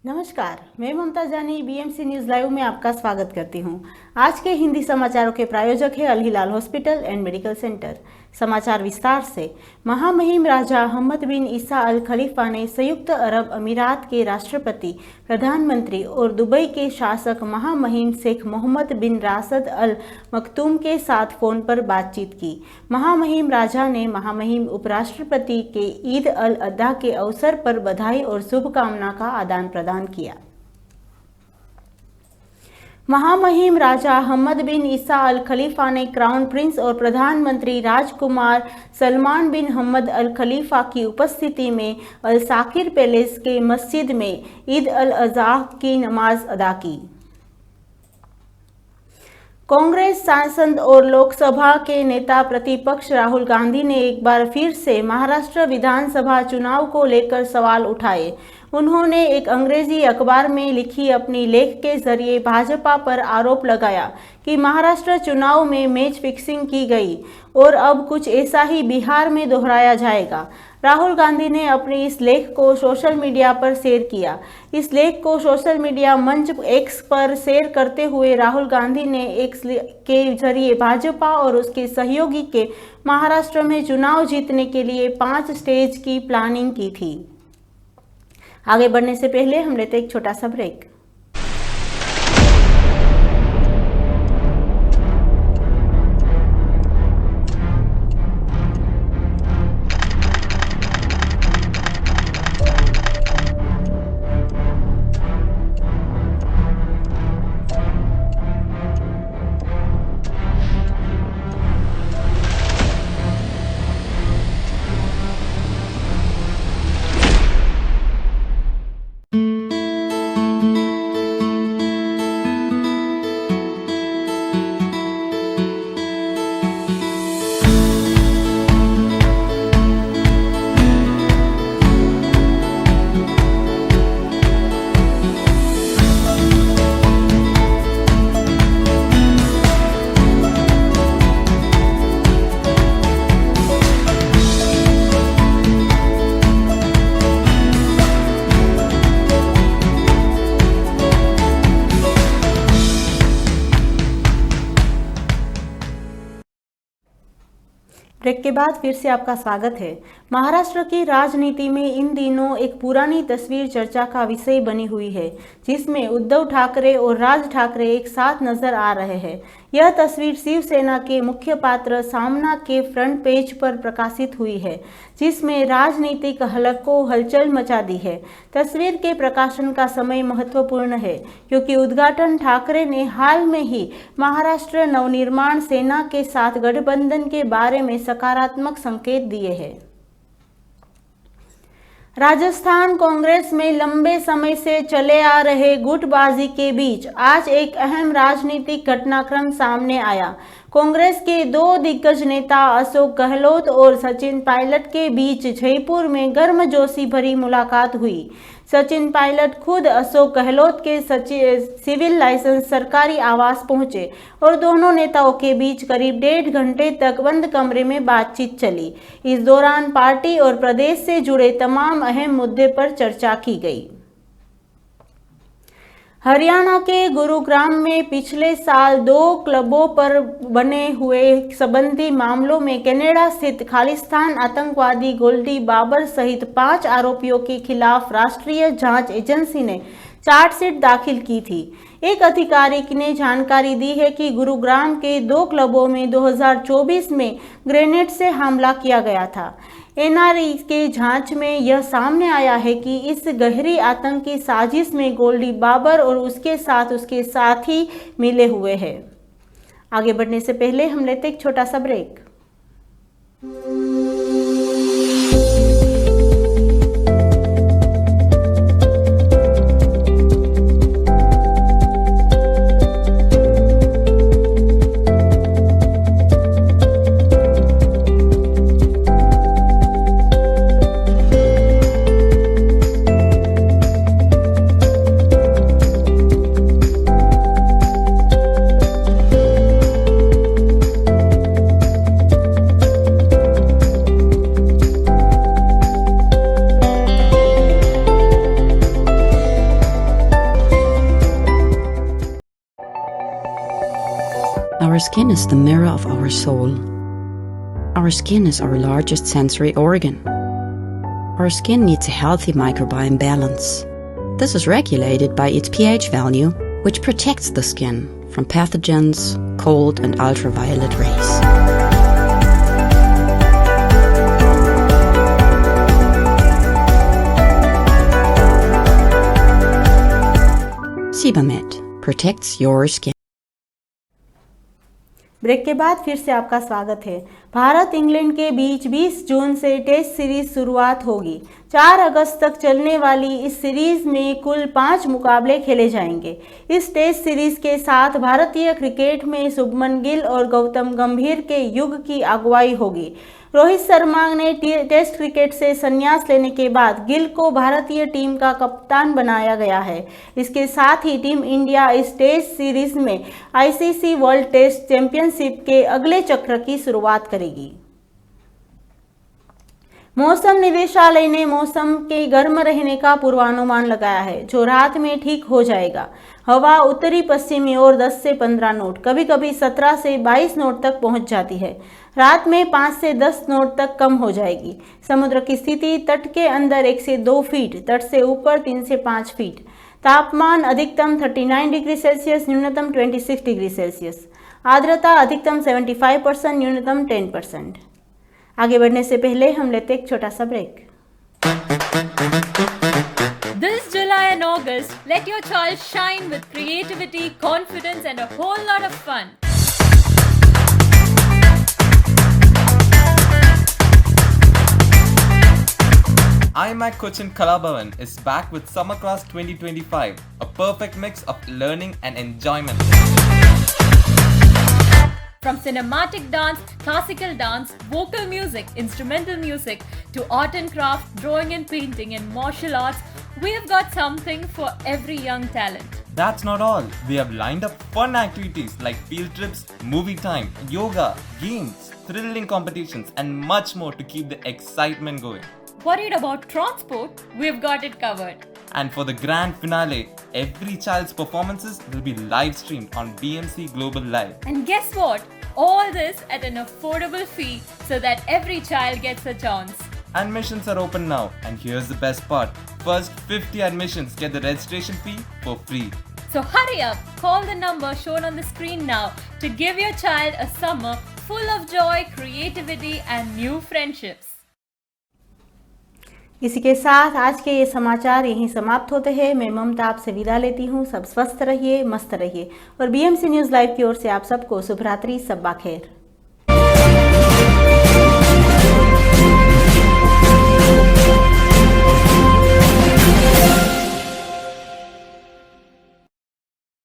नमस्कार, मैं ममता जानी बीएमसी न्यूज लाइव में आपका स्वागत करती हूं। आज के हिंदी समाचारों के प्रायोजक है अल हिलाल हॉस्पिटल एंड मेडिकल सेंटर। समाचार विस्तार से। महामहिम राजा हमद बिन ईसा अल खलीफा ने संयुक्त अरब अमीरात के राष्ट्रपति, प्रधानमंत्री और दुबई के शासक महामहिम शेख मोहम्मद बिन राशिद अल मखतूम के साथ फोन पर बातचीत की। महामहिम राजा ने महामहिम उपराष्ट्रपति के ईद अल अधा के अवसर पर बधाई और शुभकामना का आदान प्रदान किया। महामहिम राजा हमद बिन ईसा अल खलीफा ने क्राउन प्रिंस और प्रधानमंत्री राजकुमार सलमान बिन हमद अल खलीफा की उपस्थिति में अल साकिर पैलेस के मस्जिद में ईद अल अज़हा की नमाज अदा की। कांग्रेस सांसद और लोकसभा के नेता प्रतिपक्ष राहुल गांधी ने एक बार फिर से महाराष्ट्र विधानसभा चुनाव को लेकर सवाल उठाए। उन्होंने एक अंग्रेजी अखबार में लिखी अपनी लेख के जरिए भाजपा पर आरोप लगाया कि महाराष्ट्र चुनाव में मैच फिक्सिंग की गई और अब कुछ ऐसा ही बिहार में दोहराया जाएगा। राहुल गांधी ने अपनी इस लेख को सोशल मीडिया पर शेयर किया। इस लेख को सोशल मीडिया मंच एक्स पर शेयर करते हुए राहुल गांधी ने एक्स के जरिए भाजपा और उसके सहयोगी के महाराष्ट्र में चुनाव जीतने के लिए 5 स्टेज की प्लानिंग की थी। आगे बढ़ने से पहले हम लेते एक छोटा सा ब्रेक। ब्रेक के बाद फिर से आपका स्वागत है। महाराष्ट्र की राजनीति में इन दिनों एक पुरानी तस्वीर चर्चा का विषय बनी हुई है, जिसमें उद्धव ठाकरे और राज ठाकरे एक साथ नजर आ रहे हैं। यह तस्वीर शिवसेना के मुख्य पात्र सामना के फ्रंट पेज पर प्रकाशित हुई है, जिसमें राजनीतिक हलक को हलचल मचा दी है। तस्वीर के प्रकाशन का समय महत्वपूर्ण है, क्योंकि उद्घाटन ठाकरे ने हाल में ही महाराष्ट्र नवनिर्माण सेना के साथ गठबंधन के बारे में सकारात्मक संकेत दिए हैं। राजस्थान कांग्रेस में लंबे समय से चले आ रहे गुटबाजी के बीच आज एक अहम राजनीतिक घटनाक्रम सामने आया। कांग्रेस के 2 दिग्गज नेता अशोक गहलोत और सचिन पायलट के बीच जयपुर में गर्मजोशी भरी मुलाकात हुई। सचिन पायलट खुद अशोक गहलोत के सिविल लाइसेंस सरकारी आवास पहुंचे और दोनों नेताओं के बीच करीब 1.5 घंटे तक बंद कमरे में बातचीत चली। इस दौरान पार्टी और प्रदेश से जुड़े तमाम अहम मुद्दे पर चर्चा की गई। हरियाणा के गुरुग्राम में पिछले साल 2 क्लबों पर बने हुए संबंधी मामलों में कनाडा स्थित खालिस्तान आतंकवादी गोल्डी बाबर सहित 5 आरोपियों के खिलाफ राष्ट्रीय जांच एजेंसी ने चार्जशीट दाखिल की थी। एक अधिकारी ने जानकारी दी है कि गुरुग्राम के 2 क्लबों में 2024 में ग्रेनेड से हमला किया गया था। एनआरआई के जांच में यह सामने आया है कि इस गहरी आतंकी साजिश में गोल्डी बाबर और उसके साथी मिले हुए हैं। आगे बढ़ने से पहले हम लेते एक छोटा सा break. Our skin is the mirror of our soul. Our skin is our largest sensory organ. Our skin needs a healthy microbiome balance. This is regulated by its pH value, which protects the skin from pathogens, cold and ultraviolet rays. Sebamed protects your skin. Break के बाद फिर से आपका स्वागत है। Bharat England के बीच 20 जून से test series शुरुआत होगी। 4 अगस्त तक चलने वाली इस सीरीज में कुल 5 मुकाबले खेले जाएंगे। इस टेस्ट सीरीज के साथ भारतीय क्रिकेट में शुभमन गिल और गौतम गंभीर के युग की अगुवाई होगी। रोहित शर्मा ने टेस्ट क्रिकेट से संन्यास लेने के बाद गिल को भारतीय टीम का कप्तान बनाया गया है। इसके साथ ही टीम इंडिया इस टेस्ट सीरीज में आईसीसी वर्ल्ड टेस्ट चैंपियनशिप के अगले चक्र की शुरुआत करेगी। मौसम निदेशालय ने मौसम के गर्म रहने का पूर्वानुमान लगाया है, जो रात में ठीक हो जाएगा। हवा उत्तरी पश्चिमी ओर 10 से 15 नॉट, कभी कभी 17 से 22 नॉट तक पहुंच जाती है। रात में 5 से 10 नॉट तक कम हो जाएगी। समुद्र की स्थिति तट के अंदर 1 से 2 फीट, तट से ऊपर 3 से 5 फीट। तापमान अधिकतम 39 डिग्री सेल्सियस, न्यूनतम 26 डिग्री सेल्सियस। आर्द्रता अधिकतम 75%, न्यूनतम 10%। आगे बढ़ने से पहले हम लेते एक छोटा सा break. This July and August, let your child shine with creativity, confidence and a whole lot of fun. iMac Cochin Kalabavan is back with Summer Class 2025, a perfect mix of learning and enjoyment. From cinematic dance, classical dance, vocal music, instrumental music, to art and craft, drawing and painting, and martial arts, we have got something for every young talent. That's not all. We have lined up fun activities like field trips, movie time, yoga, games, thrilling competitions, and much more to keep the excitement going. Worried about transport? We've got it covered. And for the grand finale, every child's performances will be live streamed on BMC Global Live. And guess what? All this at an affordable fee so that every child gets a chance. Admissions are open now, and here's the best part. First 50 admissions get the registration fee for free. So hurry up, call the number shown on the screen now to give your child a summer full of joy, creativity and new friendships. इसी के साथ आज के ये समाचार यहीं समाप्त होते हैं। मैं ममता आपसे विदा लेती हूँ। सब स्वस्थ रहिए, मस्त रहिए और बीएमसी न्यूज़ लाइव की ओर से आप सबको शुभ रात्रि, शब्बा खैर।